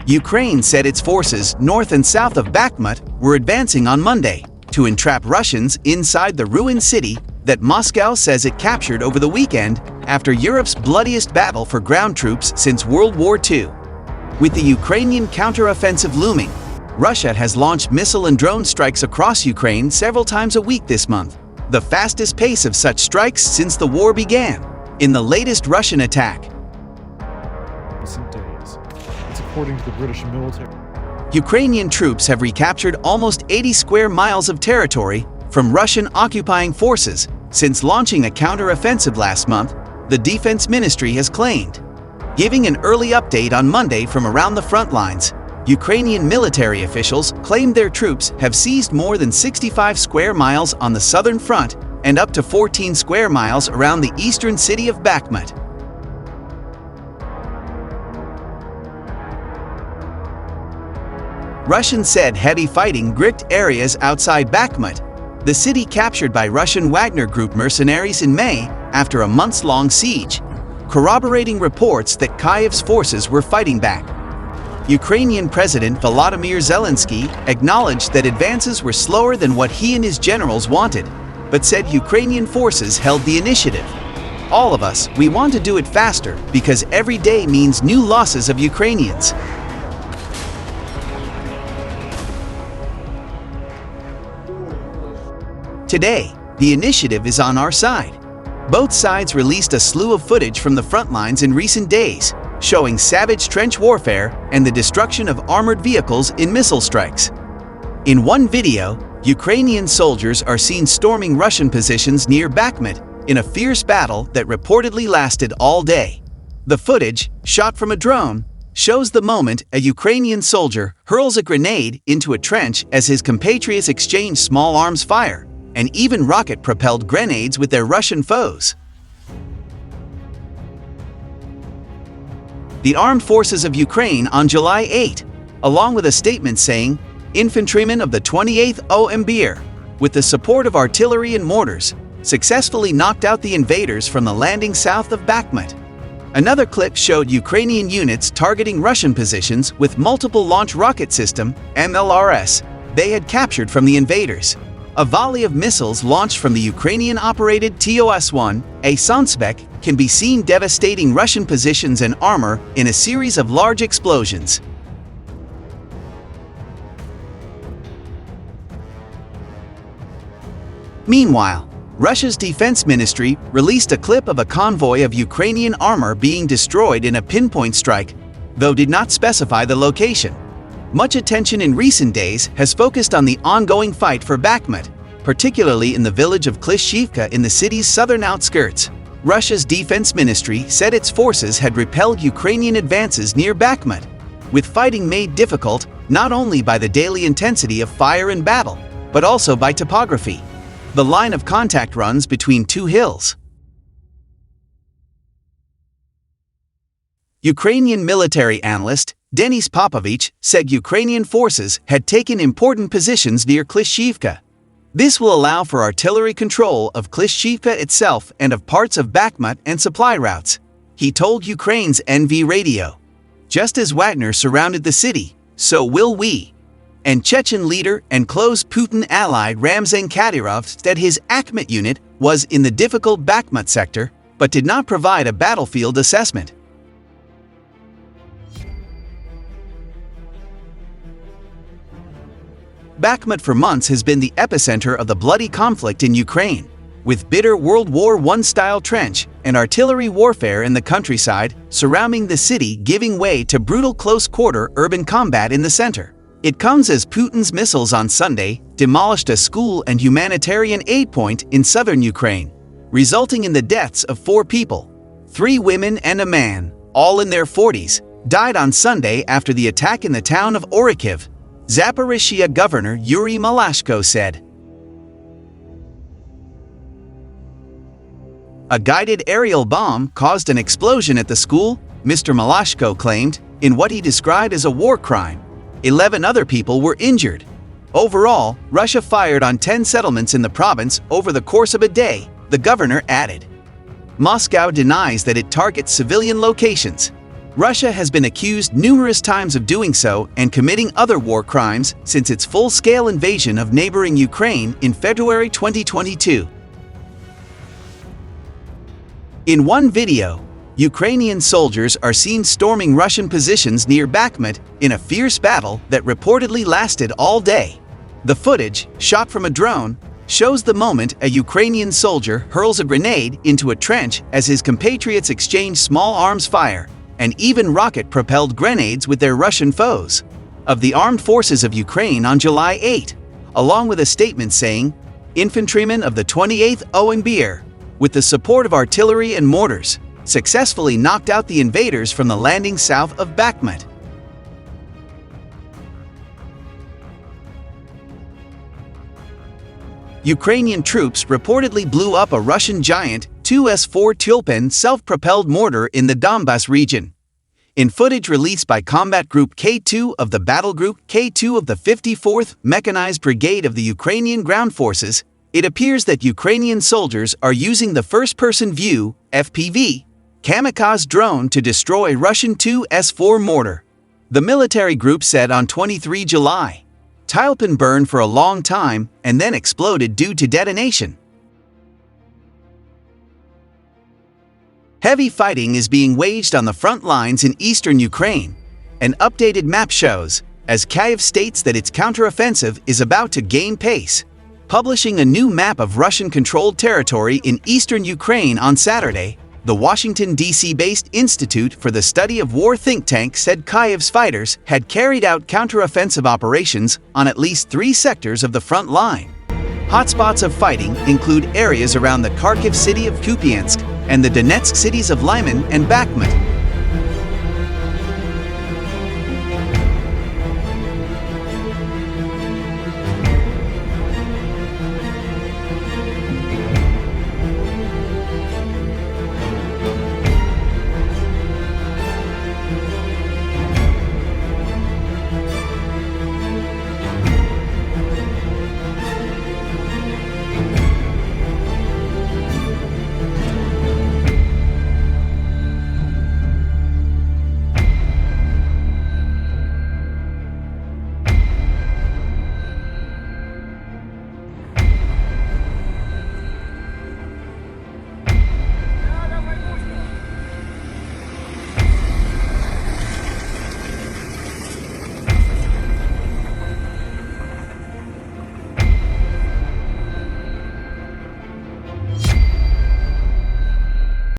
Ukraine said its forces north and south of Bakhmut were advancing on Monday to entrap Russians inside the ruined city that Moscow says it captured over the weekend after Europe's bloodiest battle for ground troops since World War II. With the Ukrainian counteroffensive looming, Russia has launched missile and drone strikes across Ukraine several times a week this month, the fastest pace of such strikes since the war began. In the latest Russian attack, recent days. It's according to the British military. Ukrainian troops have recaptured almost 80 square miles of territory from Russian occupying forces since launching a counteroffensive last month, the Defense Ministry has claimed. Giving an early update on Monday from around the front lines, Ukrainian military officials claimed their troops have seized more than 65 square miles on the southern front and up to 14 square miles around the eastern city of Bakhmut. Russians said heavy fighting gripped areas outside Bakhmut, the city captured by Russian Wagner Group mercenaries in May after a months-long siege, corroborating reports that Kyiv's forces were fighting back. Ukrainian President Volodymyr Zelensky acknowledged that advances were slower than what he and his generals wanted, but said Ukrainian forces held the initiative. All of us, we want to do it faster because every day means new losses of Ukrainians. Today, the initiative is on our side. Both sides released a slew of footage from the front lines in recent days, showing savage trench warfare and the destruction of armored vehicles in missile strikes. In one video, Ukrainian soldiers are seen storming Russian positions near Bakhmut in a fierce battle that reportedly lasted all day. The footage, shot from a drone, shows the moment a Ukrainian soldier hurls a grenade into a trench as his compatriots exchange small arms fire, and even rocket-propelled grenades with their Russian foes. The Armed Forces of Ukraine on July 8, along with a statement saying, "Infantrymen of the 28th OMBR, with the support of artillery and mortars, successfully knocked out the invaders from the landing south of Bakhmut." Another clip showed Ukrainian units targeting Russian positions with multiple launch rocket system (MLRS) they had captured from the invaders. A volley of missiles launched from the Ukrainian-operated TOS-1A Sonspek can be seen devastating Russian positions and armor in a series of large explosions. Meanwhile, Russia's defense ministry released a clip of a convoy of Ukrainian armor being destroyed in a pinpoint strike, though did not specify the location. Much attention in recent days has focused on the ongoing fight for Bakhmut, particularly in the village of Klishchiivka in the city's southern outskirts. Russia's defense ministry said its forces had repelled Ukrainian advances near Bakhmut, with fighting made difficult not only by the daily intensity of fire and battle, but also by topography. The line of contact runs between two hills. Ukrainian military analyst Denis Popovich said Ukrainian forces had taken important positions near Klishchiivka. This will allow for artillery control of Klishchiivka itself and of parts of Bakhmut and supply routes, he told Ukraine's NV radio. Just as Wagner surrounded the city, so will we. And Chechen leader and close Putin ally Ramzan Kadyrov said his Bakhmut unit was in the difficult Bakhmut sector, but did not provide a battlefield assessment. Bakhmut for months has been the epicenter of the bloody conflict in Ukraine, with bitter World War I-style trench and artillery warfare in the countryside surrounding the city giving way to brutal close-quarter urban combat in the center. It comes as Putin's missiles on Sunday demolished a school and humanitarian aid point in southern Ukraine, resulting in the deaths of 4 people. 3 women and a man, all in their 40s, died on Sunday after the attack in the town of Orikhiv, Zaporizhia Governor Yuri Malashko said. A guided aerial bomb caused an explosion at the school, Mr. Malashko claimed, in what he described as a war crime. 11 other people were injured. Overall, Russia fired on 10 settlements in the province over the course of a day, the governor added. Moscow denies that it targets civilian locations. Russia has been accused numerous times of doing so and committing other war crimes since its full-scale invasion of neighboring Ukraine in February 2022. In one video, Ukrainian soldiers are seen storming Russian positions near Bakhmut in a fierce battle that reportedly lasted all day. The footage, shot from a drone, shows the moment a Ukrainian soldier hurls a grenade into a trench as his compatriots exchange small arms fire and even rocket-propelled grenades with their Russian foes. Of the armed forces of Ukraine on July 8, along with a statement saying, "Infantrymen of the 28th ONBR, with the support of artillery and mortars, successfully knocked out the invaders from the landing south of Bakhmut." Ukrainian troops reportedly blew up a Russian Giant 2S4 Tulpen self-propelled mortar in the Donbas region. In footage released by Combat Group K2 of the Battle Group K2 of the 54th Mechanized Brigade of the Ukrainian Ground Forces, it appears that Ukrainian soldiers are using the first-person view (FPV) kamikaze drone to destroy Russian 2S4 mortar. The military group said on 23 July. Tulpen burned for a long time and then exploded due to detonation. Heavy fighting is being waged on the front lines in eastern Ukraine. An updated map shows, as Kyiv states that its counteroffensive is about to gain pace, publishing a new map of Russian-controlled territory in eastern Ukraine on Saturday. The Washington, D.C.-based Institute for the Study of War think tank said Kyiv's fighters had carried out counteroffensive operations on at least 3 sectors of the front line. Hotspots of fighting include areas around the Kharkiv city of Kupiansk and the Donetsk cities of Lyman and Bakhmut.